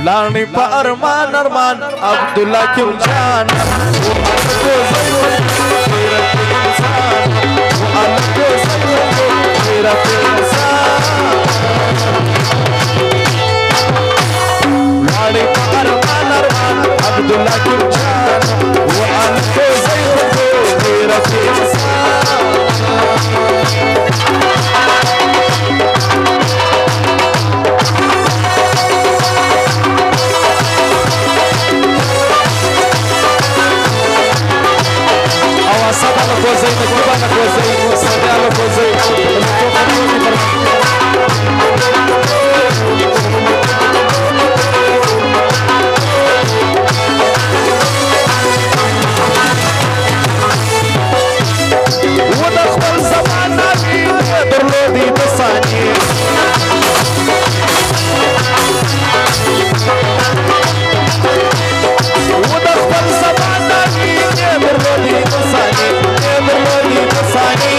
لانی پا ارمان ارمان عبداللہ کم جان کو زیون غیرت انسان کو زیون غیرت انسان لانی پا ارمان ارمان عبداللہ کم جان کو زیون غیرت انسان Sada na coisa aí, Naqeeb na coisa aí, Sada na coisa aí. ودخل زماننا درلودي بصاني ودخل زماننا درلودي بصاني درلودي بصاني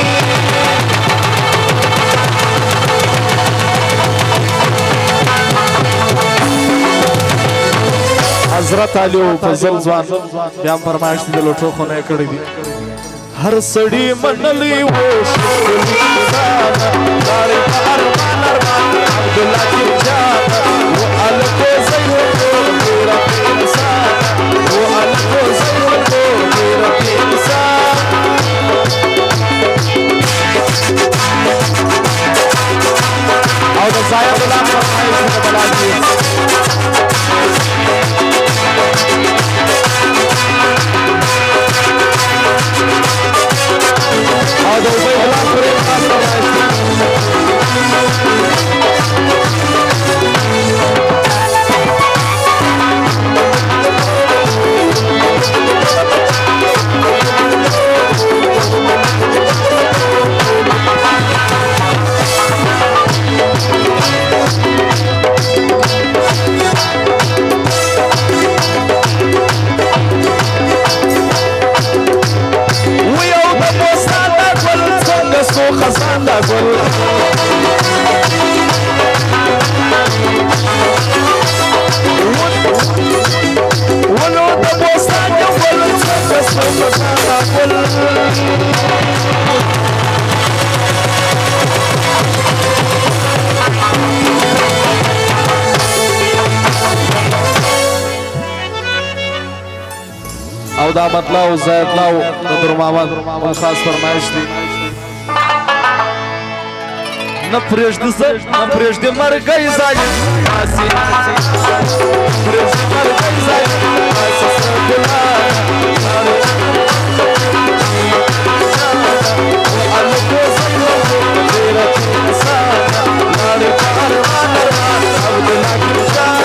حضرت علی او فضل ځوان بیا فرمایش دي لوټو خونه کړی دي هر سړی منلی و شکر داري ارمان ارمان عبدالله کی جان و الکو زیون غیرت انسان و الکو زیون غیرت انسان او د زایا غلام فرمایش دي بلاجی خزان دا گل ولو دا بوستان دا گل سنگسو خزان دا گل او دا مطلع و زیدلع و ندر محمد خاص فرمایش دی نپریږدي مرګی ځای آسی پریږدي مرګی ځای آسی سرګلان الکو زیون غیرت انسان لاری پا ارمان ارمان عبدالله کی جان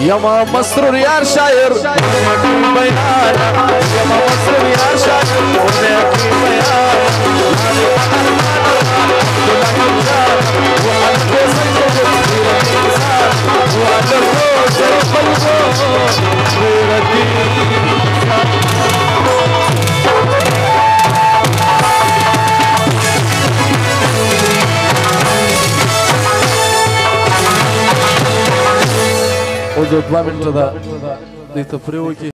يما مسرور يا شاعر بيان يما مسرور يا شاعر ونحكي بيان او 2 منټه دا د تفریح وکي